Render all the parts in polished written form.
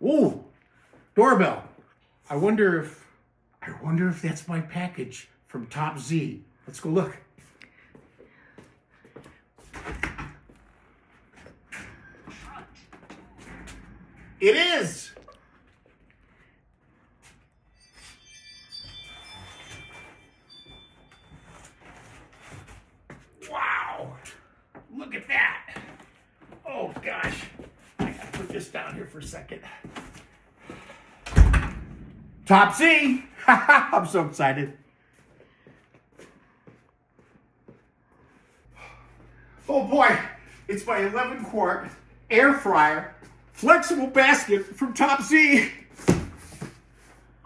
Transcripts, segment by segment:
Ooh, doorbell. I wonder if that's my package from Topzee. Let's go look. It is. Wow. Look at that. Oh gosh. I gotta put this down here for a second. Topzee. I'm so excited. Oh boy, it's my 11-quart air fryer flexible basket from Topzee.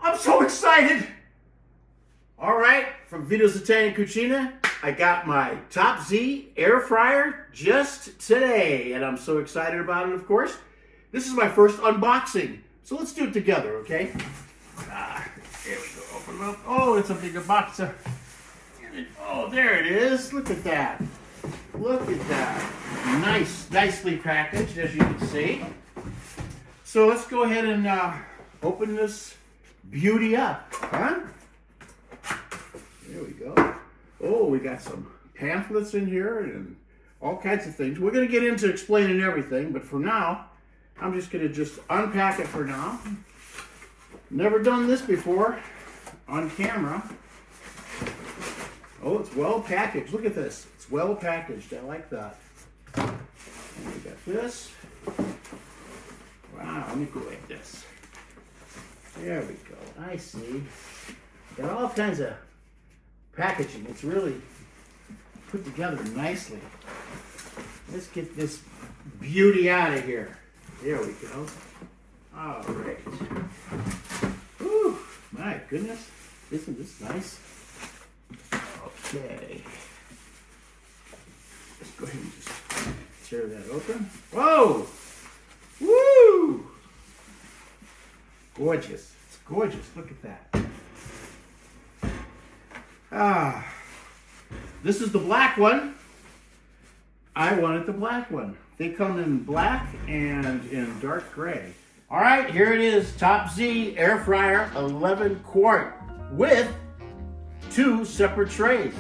I'm so excited. All right, from Vitos Italian Cucina, I got my Topzee Air Fryer just today, and I'm so excited about it, of course. This is my first unboxing, so let's do it together, okay? Here we go, open it up. Oh, it's a bigger box. Oh, there it is. Look at that. Look at that. Nicely packaged, as you can see. So let's go ahead and open this beauty up, huh? There we go. Oh, we got some pamphlets in here and all kinds of things. We're going to get into explaining everything, but for now, I'm just going to just unpack it for now. Never done this before on camera. Oh, it's well packaged. Look at this. It's well packaged. I like that. And we got this. Wow, let me go like this. There we go. I see. Got all kinds of packaging. It's really put together nicely. Let's get this beauty out of here. There we go. All right. Whew, my goodness. Isn't this nice? Okay. Let's go ahead and just tear that open. Whoa! Woo! Gorgeous. It's gorgeous. Look at that. This is the black one. I wanted the black one. They come in black and in dark gray. All right, here it is. Topzee Air Fryer 11-quart with 2 separate trays.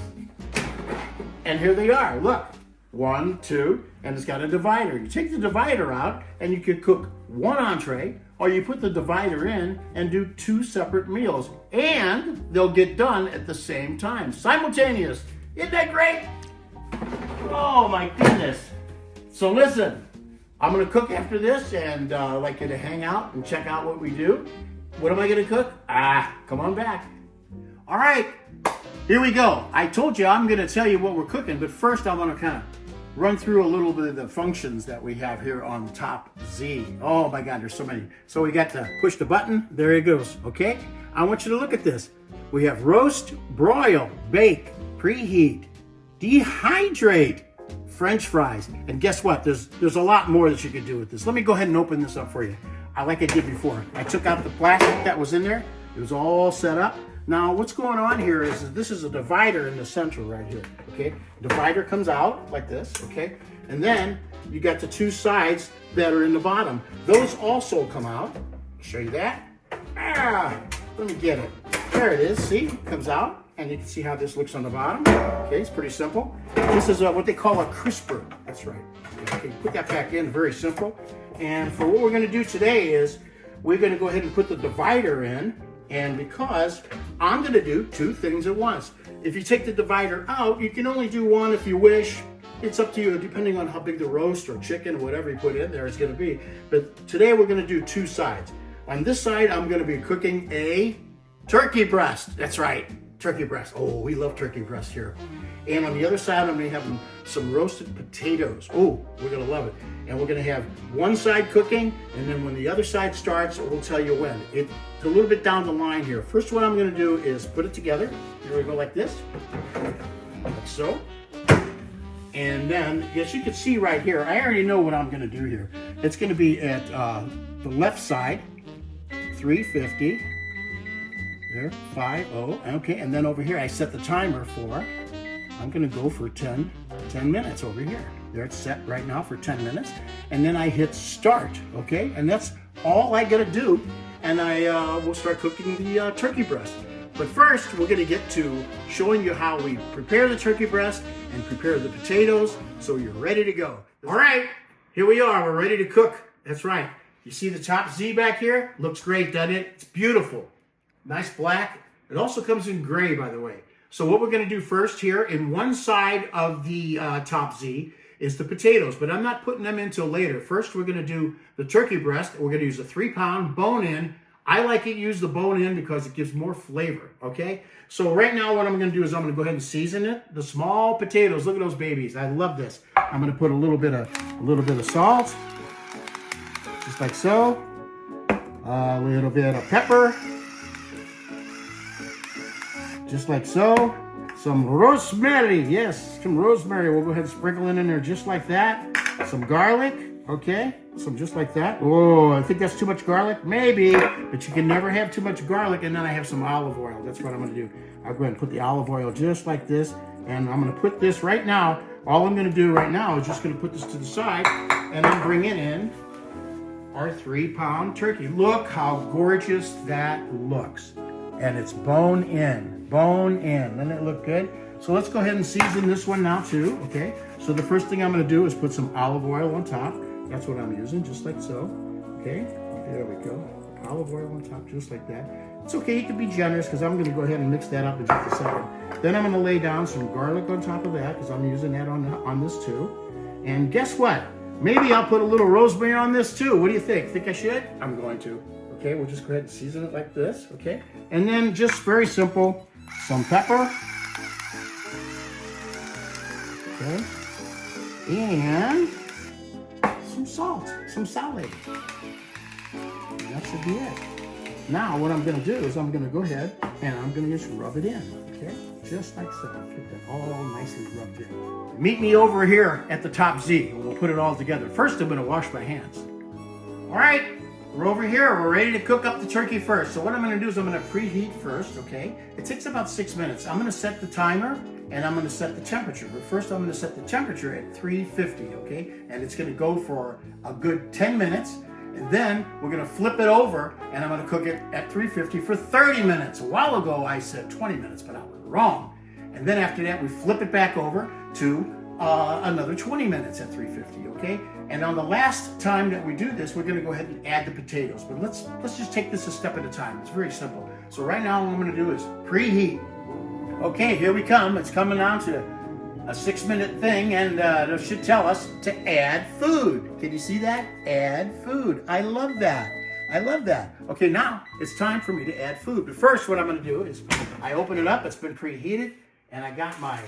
And here they are. Look. 1, 2, and it's got a divider. You take the divider out and you could cook 1 entree, or you put the divider in and do 2 separate meals, and they'll get done at the same time. Simultaneous. Isn't that great? Oh my goodness. So listen, I'm gonna cook after this, and I'd like you to hang out and check out what we do. What am I gonna cook? Come on back. All right, here we go. I told you I'm gonna tell you what we're cooking, but first I'm gonna kind of run through a little bit of the functions that we have here on Topzee. Oh my God, there's so many. So we got to push the button, there it goes, okay? I want you to look at this. We have roast, broil, bake, preheat, dehydrate, French fries, and guess what? There's a lot more that you could do with this. Let me go ahead and open this up for you. Like I did before. I took out the plastic that was in there. It was all set up. Now, what's going on here is this is a divider in the center right here, okay? Divider comes out like this, okay? And then you got the 2 sides that are in the bottom. Those also come out. I'll show you that. Let me get it. There it is, see? It comes out, and you can see how this looks on the bottom. Okay, it's pretty simple. This is what they call a crisper. That's right. Okay, put that back in, very simple. And for what we're gonna do today is we're gonna go ahead and put the divider in. And because I'm going to do 2 things at once. If you take the divider out, you can only do 1 if you wish. It's up to you, depending on how big the roast or chicken or whatever you put in there is going to be. But today we're going to do 2 sides. On this side, I'm going to be cooking a turkey breast. That's right, turkey breast. Oh, we love turkey breast here. And on the other side, I'm going to have some roasted potatoes. Oh, we're going to love it. And we're going to have one side cooking, and then when the other side starts, we'll tell you when. It's a little bit down the line here. First, what I'm going to do is put it together. Here we go, like this, like so. And then, as you can see right here, I already know what I'm going to do here. It's going to be at the left side, 350. There, 50. Okay, and then over here, I set the timer for. I'm going to go for 10 minutes over here. There it's set right now for 10 minutes. And then I hit start, okay? And that's all I gotta do. And I will start cooking the turkey breast. But first, we're gonna get to showing you how we prepare the turkey breast and prepare the potatoes so you're ready to go. All right, here we are, we're ready to cook. That's right. You see the Topzee back here? Looks great, doesn't it? It's beautiful. Nice black. It also comes in gray, by the way. So what we're gonna do first here, in one side of the Topzee is the potatoes, but I'm not putting them in till later. First, we're gonna do the turkey breast. We're gonna use a 3-pound bone-in. I like it use the bone-in because it gives more flavor, okay? So right now what I'm gonna do is I'm gonna go ahead and season it. The small potatoes, look at those babies. I love this. I'm gonna put a little bit of salt, just like so. A little bit of pepper, just like so. Some rosemary, yes, some rosemary. We'll go ahead and sprinkle it in there just like that. Some garlic, okay, some just like that. Oh, I think that's too much garlic, maybe, but you can never have too much garlic. And then I have some olive oil. That's what I'm gonna do. I'll go ahead and put the olive oil just like this, and I'm gonna put this right now. All I'm gonna do right now is just gonna put this to the side, and I'm bringing in our 3-pound turkey. Look how gorgeous that looks. And it's bone in, bone in. Doesn't it look good? So let's go ahead and season this one now too, okay? So the first thing I'm gonna do is put some olive oil on top. That's what I'm using, just like so, okay? There we go. Olive oil on top, just like that. It's okay, you can be generous because I'm gonna go ahead and mix that up in just a second. Then I'm gonna lay down some garlic on top of that because I'm using that on this too. And guess what? Maybe I'll put a little rosemary on this too. What do you think? Think I should? I'm going to. Okay, we'll just go ahead and season it like this, okay? And then just very simple, some pepper. Okay. And some salt, some salad. And that should be it. Now what I'm gonna do is I'm gonna go ahead and I'm gonna just rub it in, okay? Just like so, get that all nicely rubbed in. Meet me over here at the Topzee. We'll put it all together. First, I'm gonna wash my hands. All right. We're over here, we're ready to cook up the turkey first. So what I'm gonna do is I'm gonna preheat first, okay? It takes about 6 minutes. I'm gonna set the timer and I'm gonna set the temperature. But first I'm gonna set the temperature at 350, okay? And it's gonna go for a good 10 minutes. And then we're gonna flip it over and I'm gonna cook it at 350 for 30 minutes. A while ago I said 20 minutes, but I was wrong. And then after that we flip it back over to another 20 minutes at 350, okay? And on the last time that we do this, we're gonna go ahead and add the potatoes. But let's just take this a step at a time. It's very simple. So right now what I'm gonna do is preheat. Okay, here we come. It's coming down to a 6-minute thing, and it should tell us to add food. Can you see that? Add food. I love that. I love that. Okay, now it's time for me to add food. But first what I'm gonna do is I open it up, it's been preheated, and I got my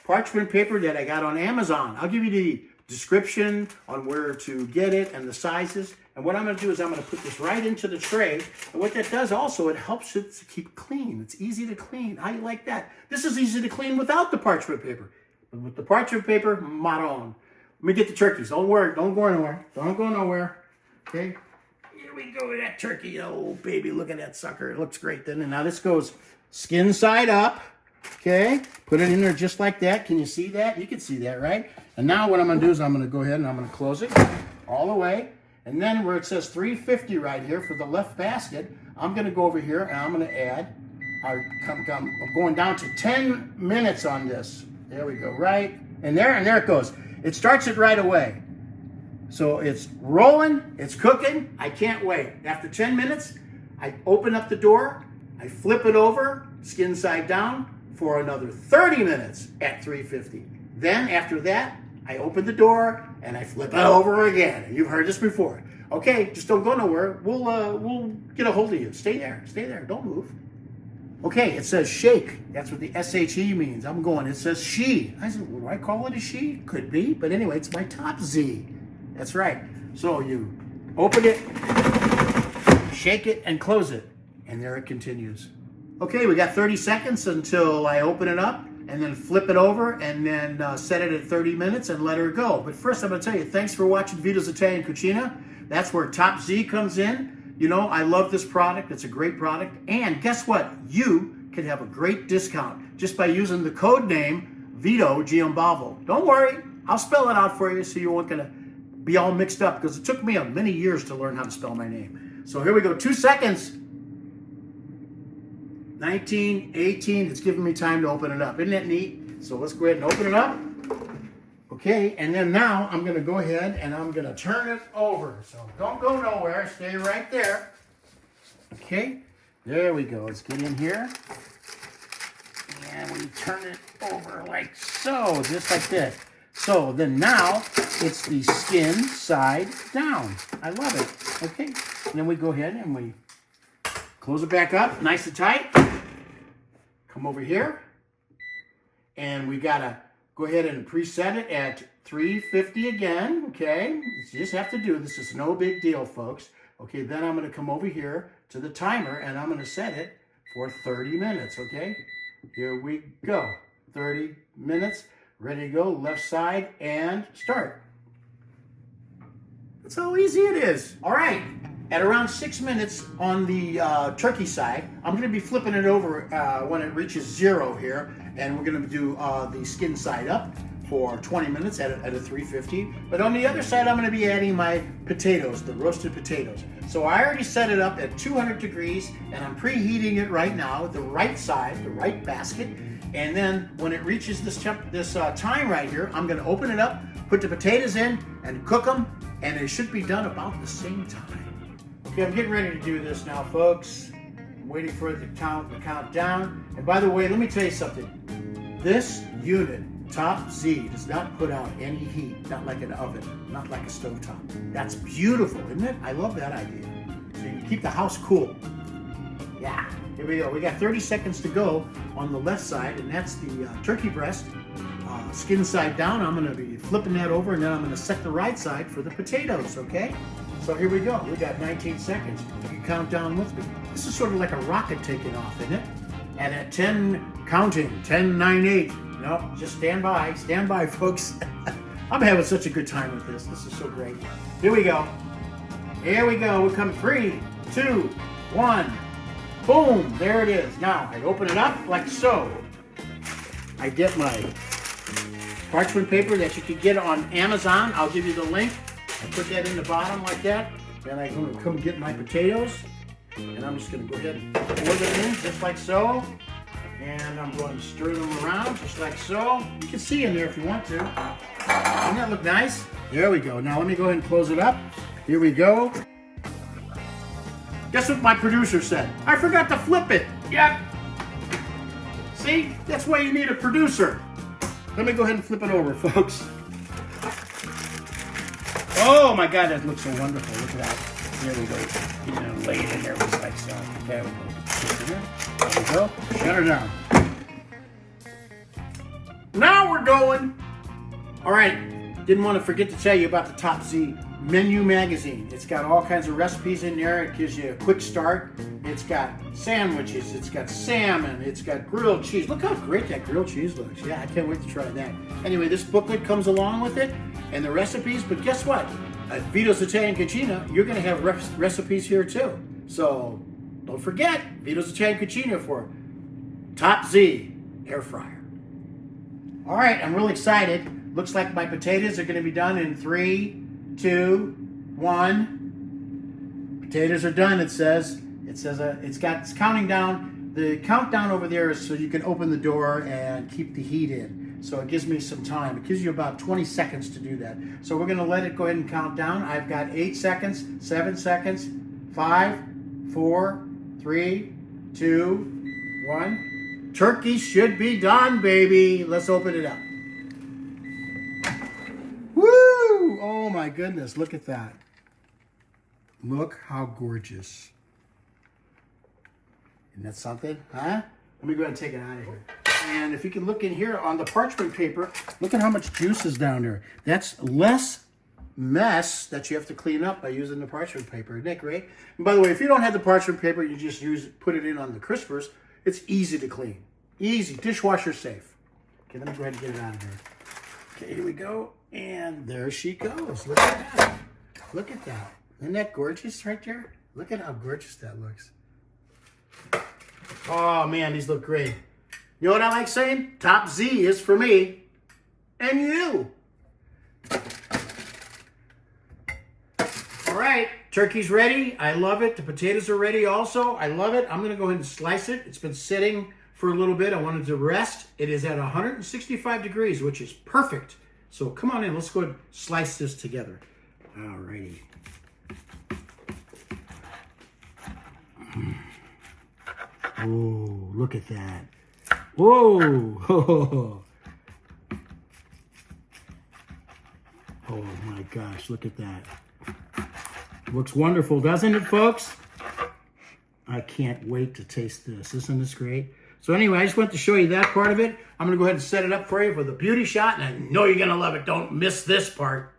parchment paper that I got on Amazon. I'll give you the description on where to get it and the sizes. And what I'm gonna do is I'm gonna put this right into the tray. And what that does also, it helps it to keep clean. It's easy to clean. How you like that? This is easy to clean without the parchment paper. But with the parchment paper, maron. Let me get the turkeys. Don't worry, don't go anywhere. Don't go nowhere, okay? Here we go with that turkey. Oh, baby, look at that sucker. It looks great, doesn't it? Now this goes skin side up. Okay, put it in there just like that. Can you see that? You can see that, right? And now what I'm gonna do is I'm gonna go ahead and I'm gonna close it all the way. And then where it says 350 right here for the left basket, I'm gonna go over here and I'm gonna add, I'm going down to 10 minutes on this. There we go, right? And there it goes. It starts it right away. So it's rolling, it's cooking. I can't wait. After 10 minutes, I open up the door, I flip it over, skin side down, for another 30 minutes at 350. Then after that, I open the door and I flip it over again. You've heard this before. Okay, just don't go nowhere. We'll get a hold of you. Stay there, don't move. Okay, it says shake. That's what the S-H-E means. I'm going, it says she. I said, well, do I call it a she? Could be, but anyway, it's my Topzee. That's right. So you open it, shake it, and close it. And there it continues. Okay, we got 30 seconds until I open it up and then flip it over and then set it at 30 minutes and let her go. But first I'm gonna tell you, thanks for watching Vito's Italian Cucina. That's where Topzee comes in. You know, I love this product. It's a great product. And guess what? You can have a great discount just by using the code name Vito Giambavo. Don't worry, I'll spell it out for you so you won't gonna be all mixed up, because it took me many years to learn how to spell my name. So here we go, 2 seconds. 19, 18, it's giving me time to open it up. Isn't that neat? So let's go ahead and open it up. Okay, and then now I'm gonna go ahead and I'm gonna turn it over. So don't go nowhere, stay right there. Okay, there we go. Let's get in here. And we turn it over like so, just like this. So then now it's the skin side down. I love it. Okay, and then we go ahead and we close it back up, nice and tight. Come over here. And we gotta go ahead and preset it at 350 again, okay? You just have to do this. It's no big deal, folks. Okay, then I'm gonna come over here to the timer and I'm gonna set it for 30 minutes, okay? Here we go. 30 minutes. Ready to go. Left side and start. That's how easy it is. All right. At around 6 minutes on the turkey side, I'm going to be flipping it over when it reaches 0 here. And we're going to do the skin side up for 20 minutes at a 350. But on the other side, I'm going to be adding my potatoes, the roasted potatoes. So I already set it up at 200 degrees, and I'm preheating it right now, the right side, the right basket. And then when it reaches this time right here, I'm going to open it up, put the potatoes in, and cook them. And it should be done about the same time. Okay, I'm getting ready to do this now, folks. I'm waiting for it to count down. And by the way, let me tell you something. This unit, Topzee, does not put out any heat, not like an oven, not like a stovetop. That's beautiful, isn't it? I love that idea. So you can keep the house cool. Yeah, here we go. We got 30 seconds to go on the left side, and that's the turkey breast. Skin side down. I'm going to be flipping that over, and then I'm going to set the right side for the potatoes, okay? So here we go. We got 19 seconds. You can count down with me. This is sort of like a rocket taking off, isn't it? And at 10, counting, 10, 9, 8. No, just stand by, folks. I'm having such a good time with this. This is so great. Here we go. Here we go. We come 3, 2, 1. Boom, there it is. Now I open it up like so. I get my parchment paper that you can get on Amazon. I'll give you the link. I put that in the bottom like that. Then I'm going to come get my potatoes. And I'm just going to go ahead and pour them in just like so. And I'm going to stir them around just like so. You can see in there if you want to. Doesn't that look nice? There we go. Now let me go ahead and close it up. Here we go. Guess what my producer said? I forgot to flip it. Yep. See? That's why you need a producer. Let me go ahead and flip it over, folks. Oh my God, that looks so wonderful. Look at that. There we go. You're gonna lay it in there just like so. There we go. There we go. Shut her down. Now we're going. All right. Didn't want to forget to tell you about the Topzee menu magazine. It's got all kinds of recipes in there. It gives you a quick start. It's got sandwiches. It's got salmon. It's got grilled cheese. Look how great that grilled cheese looks. Yeah, I can't wait to try that. Anyway, this booklet comes along with it and the recipes. But guess what? At Vitos Italian Cucina, you're going to have recipes here too. So don't forget Vitos Italian Cucina for Topzee Air Fryer. All right, I'm really excited. Looks like my potatoes are going to be done in 3, 2, 1. Potatoes are done, it says. It's counting down. The countdown over there is so you can open the door and keep the heat in. So it gives me some time. It gives you about 20 seconds to do that. So we're going to let it go ahead and count down. I've got 8 seconds, 7 seconds, 5, 4, 3, 2, 1. Turkey should be done, baby. Let's open it up. Woo! Oh my goodness, look at that. Look how gorgeous. Isn't that something, huh? Let me go ahead and take it out of here. And if you can look in here on the parchment paper, look at how much juice is down there. That's less mess that you have to clean up by using the parchment paper. Isn't that great? And by the way, if you don't have the parchment paper, you just put it in on the crispers. It's easy to clean. Easy, dishwasher safe. Okay, let me go ahead and get it out of here. Okay, here we go. And there she goes. Look at that. Look at that. Isn't that gorgeous right there? Look at how gorgeous that looks. Oh man, these look great. You know what I like saying? Topzee is for me and you. right, turkey's ready. I love it. The potatoes are ready also. I love it. I'm gonna go ahead and slice it. It's been sitting for a little bit. I wanted to rest. It is at 165 degrees, which is perfect. So come on in, let's go ahead and slice this together. All righty. Oh, look at that. Whoa. Oh my gosh, look at that. Looks wonderful, doesn't it, folks? I can't wait to taste this. Isn't this great? So anyway, I just wanted to show you that part of it. I'm going to go ahead and set it up for you for the beauty shot, and I know you're going to love it. Don't miss this part.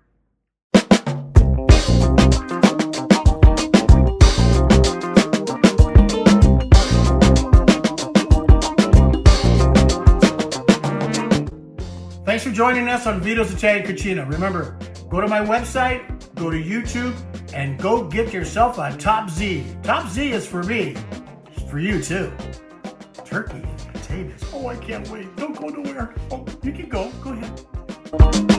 Thanks for joining us on Vito's Italian Cucina. Remember, go to my website, go to YouTube, and go get yourself a Topzee. Topzee is for me. It's for you too. Turkey and potatoes. Oh, I can't wait. Don't go nowhere. Oh, you can go. Go ahead.